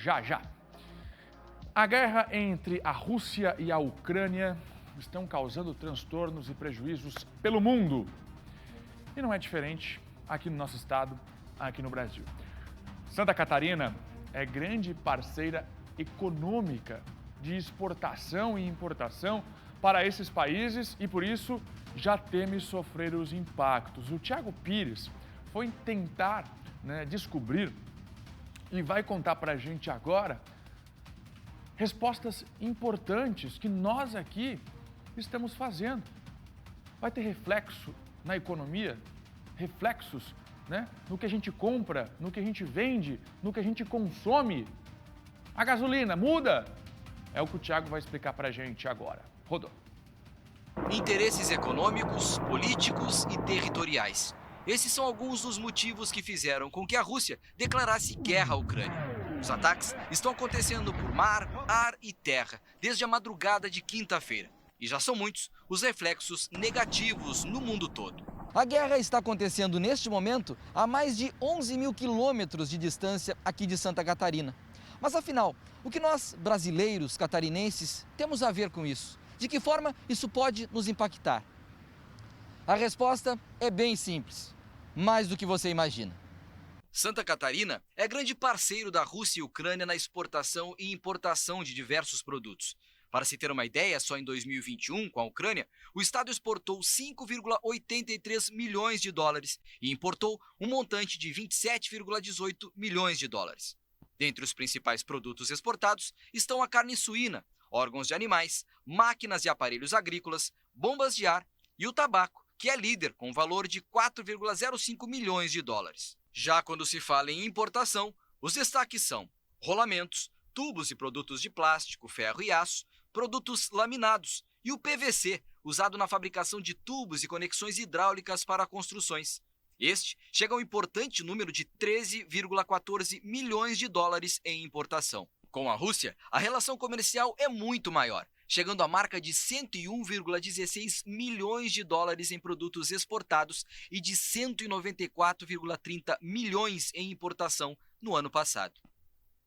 já já. A guerra entre a Rússia e a Ucrânia estão causando transtornos e prejuízos pelo mundo. E não é diferente aqui no nosso estado, aqui no Brasil. Santa Catarina é grande parceira econômica de exportação e importação para esses países e, por isso, já teme sofrer os impactos. O Thiago Pires foi tentar descobrir e vai contar para a gente agora respostas importantes que nós aqui estamos fazendo. Vai ter reflexo na economia, reflexos no que a gente compra, no que a gente vende, no que a gente consome. A gasolina muda? É o que o Thiago vai explicar para a gente agora. Rodou. Interesses econômicos, políticos e territoriais. Esses são alguns dos motivos que fizeram com que a Rússia declarasse guerra à Ucrânia. Os ataques estão acontecendo por mar, ar e terra desde a madrugada de quinta-feira. E já são muitos os reflexos negativos no mundo todo. A guerra está acontecendo neste momento a mais de 11 mil quilômetros de distância aqui de Santa Catarina. Mas afinal, o que nós, brasileiros, catarinenses, temos a ver com isso? De que forma isso pode nos impactar? A resposta é bem simples, mais do que você imagina. Santa Catarina é grande parceiro da Rússia e Ucrânia na exportação e importação de diversos produtos. Para se ter uma ideia, só em 2021, com a Ucrânia, o estado exportou 5,83 milhões de dólares e importou um montante de 27,18 milhões de dólares. Dentre os principais produtos exportados estão a carne suína, órgãos de animais, máquinas e aparelhos agrícolas, bombas de ar e o tabaco, que é líder com valor de 4,05 milhões de dólares. Já quando se fala em importação, os destaques são rolamentos, tubos e produtos de plástico, ferro e aço, produtos laminados e o PVC, usado na fabricação de tubos e conexões hidráulicas para construções. Este chega a um importante número de 13,14 milhões de dólares em importação. Com a Rússia, a relação comercial é muito maior, chegando à marca de 101,16 milhões de dólares em produtos exportados e de 194,30 milhões em importação no ano passado.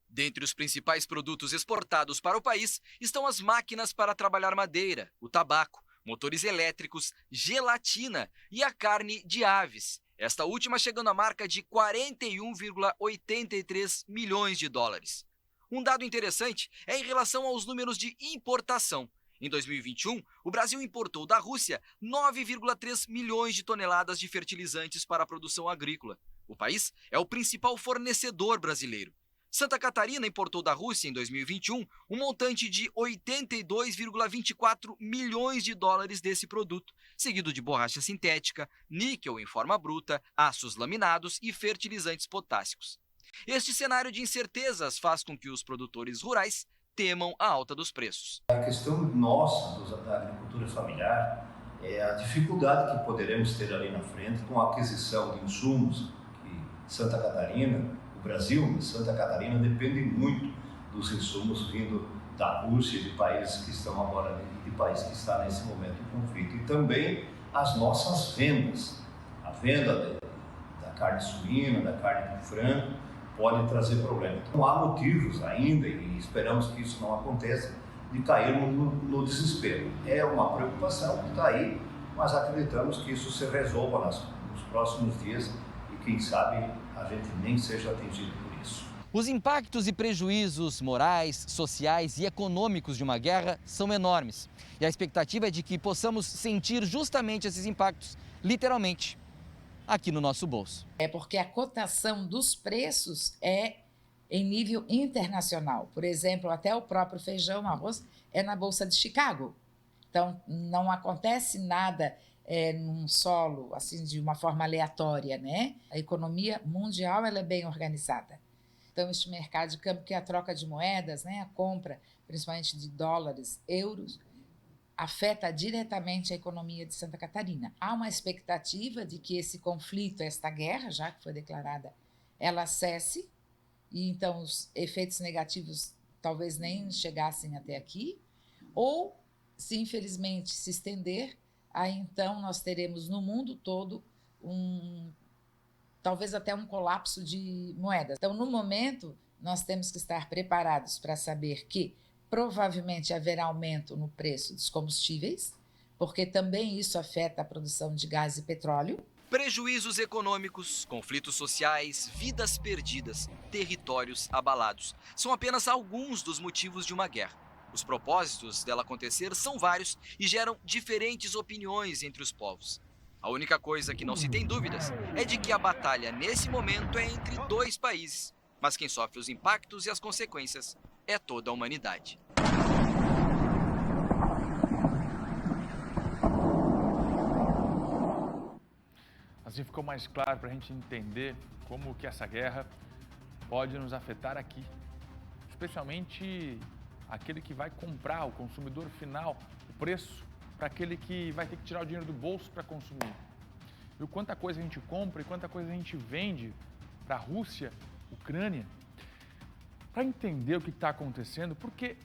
Dentre os principais produtos exportados para o país estão as máquinas para trabalhar madeira, o tabaco, motores elétricos, gelatina e a carne de aves. Esta última chegando à marca de 41,83 milhões de dólares. Um dado interessante é em relação aos números de importação. Em 2021, o Brasil importou da Rússia 9,3 milhões de toneladas de fertilizantes para a produção agrícola. O país é o principal fornecedor brasileiro. Santa Catarina importou da Rússia em 2021 um montante de 82,24 milhões de dólares desse produto, seguido de borracha sintética, níquel em forma bruta, aços laminados e fertilizantes potássicos. Este cenário de incertezas faz com que os produtores rurais temam a alta dos preços. A questão nossa da agricultura familiar é a dificuldade que poderemos ter ali na frente com a aquisição de insumos que Santa Catarina, o Brasil, mas Santa Catarina depende muito dos insumos vindo da Rússia, de países que estão agora, de países que estão nesse momento em conflito. E também as nossas vendas, a venda da carne suína, da carne de frango, pode trazer problema. Então há motivos ainda, e esperamos que isso não aconteça, de cair no desespero. É uma preocupação que está aí, mas acreditamos que isso se resolva nos próximos dias e quem sabe a gente nem seja atingido por isso. Os impactos e prejuízos morais, sociais e econômicos de uma guerra são enormes. E a expectativa é de que possamos sentir justamente esses impactos, literalmente, aqui no nosso bolso. É porque a cotação dos preços é em nível internacional. Por exemplo, até o próprio feijão, arroz, é na Bolsa de Chicago. Então, não acontece nada num solo, assim, de uma forma aleatória, né? A economia mundial ela é bem organizada. Então, este mercado de câmbio, que é a troca de moedas, né? A compra, principalmente de dólares, euros, afeta diretamente a economia de Santa Catarina. Há uma expectativa de que esse conflito, esta guerra, já que foi declarada, ela cesse, e então os efeitos negativos talvez nem chegassem até aqui, ou, se infelizmente se estender, aí então nós teremos no mundo todo talvez até um colapso de moedas. Então, no momento, nós temos que estar preparados para saber que provavelmente haverá aumento no preço dos combustíveis, porque também isso afeta a produção de gás e petróleo. Prejuízos econômicos, conflitos sociais, vidas perdidas, territórios abalados são apenas alguns dos motivos de uma guerra. Os propósitos dela acontecer são vários e geram diferentes opiniões entre os povos. A única coisa que não se tem dúvidas é de que a batalha nesse momento é entre dois países, mas quem sofre os impactos e as consequências é toda a humanidade. Assim ficou mais claro para a gente entender como que essa guerra pode nos afetar aqui, especialmente aquele que vai comprar, o consumidor final, o preço para aquele que vai ter que tirar o dinheiro do bolso para consumir. E o quanta coisa a gente compra e quanta coisa a gente vende para a Rússia, Ucrânia. Para entender o que está acontecendo, porque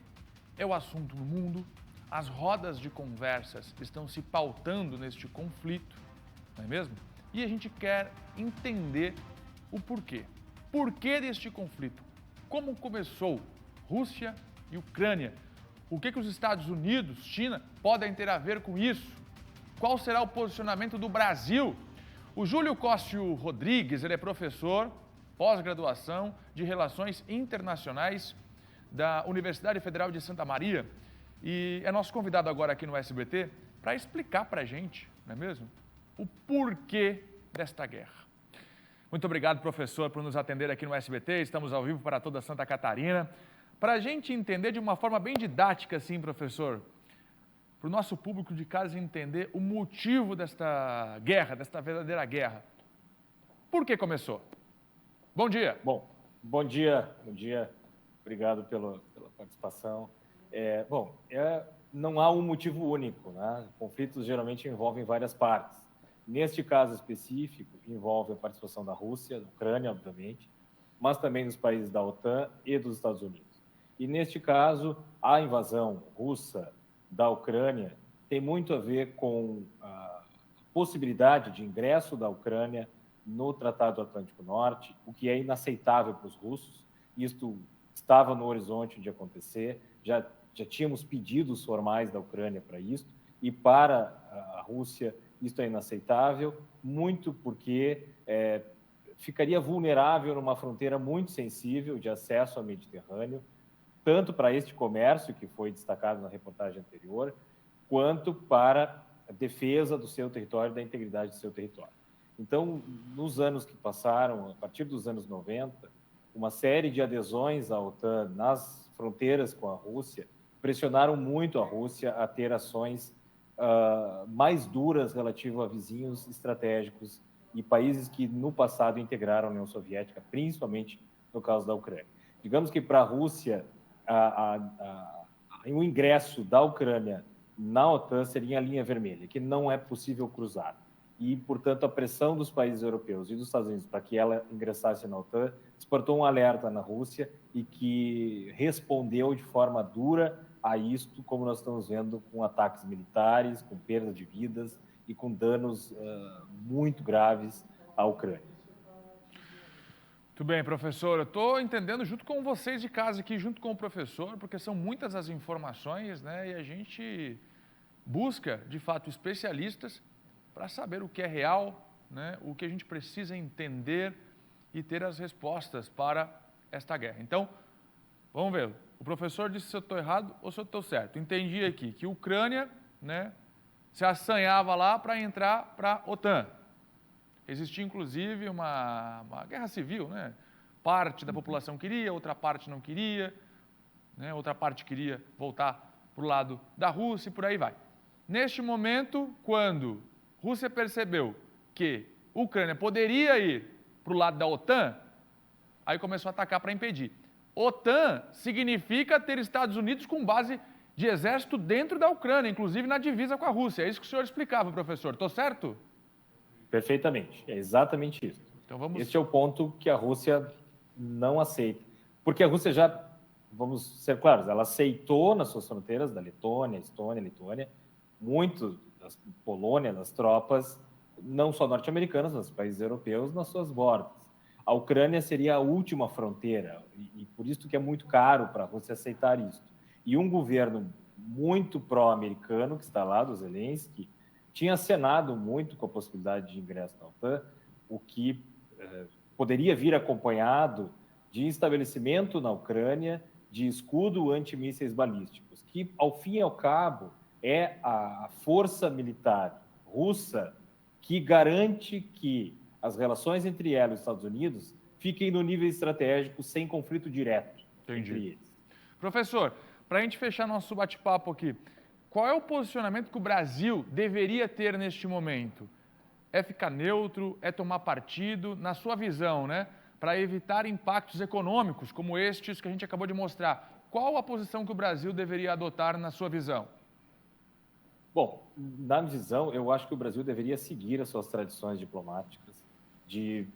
é o assunto no mundo, as rodas de conversas estão se pautando neste conflito, não é mesmo? E a gente quer entender o porquê. Porquê deste conflito? Como começou Rússia e Ucrânia? O que os Estados Unidos, China, podem ter a ver com isso? Qual será o posicionamento do Brasil? O Júlio Cóssio Rodrigues, ele é professor, pós-graduação de Relações Internacionais da Universidade Federal de Santa Maria e é nosso convidado agora aqui no SBT para explicar para a gente, não é mesmo, o porquê desta guerra. Muito obrigado, professor, por nos atender aqui no SBT. Estamos ao vivo para toda Santa Catarina. Para a gente entender de uma forma bem didática, assim, professor, para o nosso público de casa entender o motivo desta guerra, desta verdadeira guerra. Por que começou? Bom dia. Bom dia. Obrigado pela participação. Não há um motivo único, né? Conflitos geralmente envolvem várias partes. Neste caso específico, envolve a participação da Rússia, da Ucrânia, obviamente, mas também dos países da OTAN e dos Estados Unidos. E neste caso, a invasão russa da Ucrânia tem muito a ver com a possibilidade de ingresso da Ucrânia no Tratado Atlântico Norte, o que é inaceitável para os russos. Isto estava no horizonte de acontecer, já tínhamos pedidos formais da Ucrânia para isso, e para a Rússia isto é inaceitável, muito porque ficaria vulnerável numa fronteira muito sensível de acesso ao Mediterrâneo, tanto para este comércio, que foi destacado na reportagem anterior, quanto para a defesa do seu território, da integridade do seu território. Então, nos anos que passaram, a partir dos anos 90, uma série de adesões à OTAN nas fronteiras com a Rússia pressionaram muito a Rússia a ter ações mais duras relativas a vizinhos estratégicos e países que no passado integraram a União Soviética, principalmente no caso da Ucrânia. Digamos que para a Rússia, o ingresso da Ucrânia na OTAN seria a linha vermelha, que não é possível cruzar. E, portanto, a pressão dos países europeus e dos Estados Unidos para que ela ingressasse na OTAN despertou um alerta na Rússia e que respondeu de forma dura a isto, como nós estamos vendo, com ataques militares, com perda de vidas e com danos muito graves à Ucrânia. Muito bem, professor. Eu estou entendendo junto com vocês de casa aqui, junto com o professor, porque são muitas as informações, né? E a gente busca, de fato, especialistas para saber o que é real, né? O que a gente precisa entender e ter as respostas para esta guerra. Então, vamos ver. O professor disse se eu estou errado ou se eu estou certo. Entendi aqui que a Ucrânia, né, se assanhava lá para entrar para a OTAN. Existia, inclusive, uma guerra civil, né? Parte da população queria, outra parte não queria, né? Outra parte queria voltar para o lado da Rússia e por aí vai. Neste momento, quando a Rússia percebeu que a Ucrânia poderia ir para o lado da OTAN, aí começou a atacar para impedir. OTAN significa ter Estados Unidos com base de exército dentro da Ucrânia, inclusive na divisa com a Rússia. É isso que o senhor explicava, professor. Estou certo? Perfeitamente. É exatamente isso. Então vamos... Este é o ponto que a Rússia não aceita. Porque a Rússia já, vamos ser claros, ela aceitou nas suas fronteiras da Letônia, Estônia, Lituânia, muito da Polônia, das tropas, não só norte-americanas, mas países europeus, nas suas bordas. A Ucrânia seria a última fronteira, e por isso que é muito caro para a Rússia aceitar isso. E um governo muito pró-americano, que está lá, do Zelensky, tinha acenado muito com a possibilidade de ingresso na OTAN, o que poderia vir acompanhado de estabelecimento na Ucrânia de escudo antimísseis balísticos, que, ao fim e ao cabo, é a força militar russa que garante que as relações entre ela e os Estados Unidos fiquem no nível estratégico sem conflito direto entre eles. Professor, para a gente fechar nosso bate-papo aqui, qual é o posicionamento que o Brasil deveria ter neste momento? É ficar neutro? É tomar partido? Na sua visão, né? Para evitar impactos econômicos como estes que a gente acabou de mostrar. Qual a posição que o Brasil deveria adotar na sua visão? Bom, na visão, eu acho que o Brasil deveria seguir as suas tradições diplomáticas, de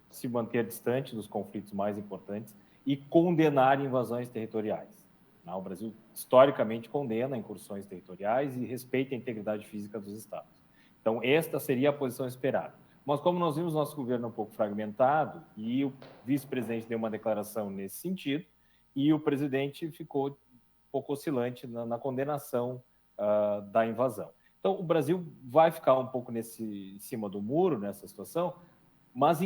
se manter distante dos conflitos mais importantes e condenar invasões territoriais. O Brasil, historicamente, condena incursões territoriais e respeita a integridade física dos estados. Então, esta seria a posição esperada. Mas, como nós vimos nosso governo um pouco fragmentado, e o vice-presidente deu uma declaração nesse sentido, e o presidente ficou um pouco oscilante na condenação da invasão. Então, o Brasil vai ficar um pouco em cima do muro nessa situação, mas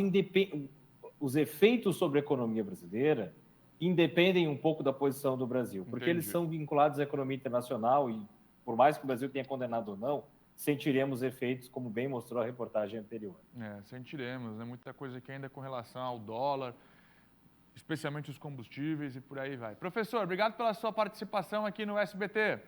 os efeitos sobre a economia brasileira independem um pouco da posição do Brasil, porque eles são vinculados à economia internacional e, por mais que o Brasil tenha condenado ou não, sentiremos efeitos, como bem mostrou a reportagem anterior. Sentiremos, né? Muita coisa aqui ainda com relação ao dólar, especialmente os combustíveis e por aí vai. Professor, obrigado pela sua participação aqui no SBT.